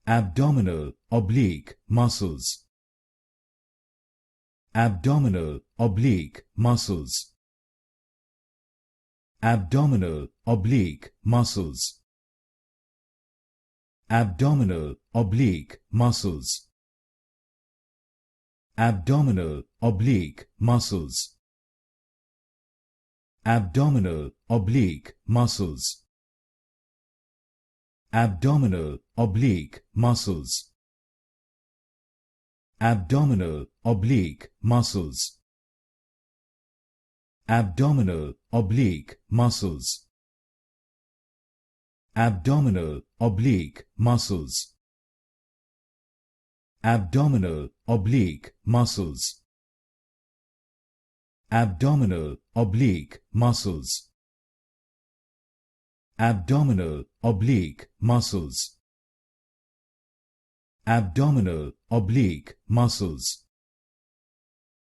Abdominal oblique muscles. Abdominal oblique muscles. Abdominal oblique muscles. Abdominal oblique muscles. Abdominal oblique muscles. Abdominal oblique muscles. Abdominal oblique muscles. Abdominal oblique muscles. Abdominal oblique muscles. Abdominal oblique muscles. Abdominal oblique muscles. Abdominal oblique muscles. Abdominal oblique muscles. Abdominal oblique muscles.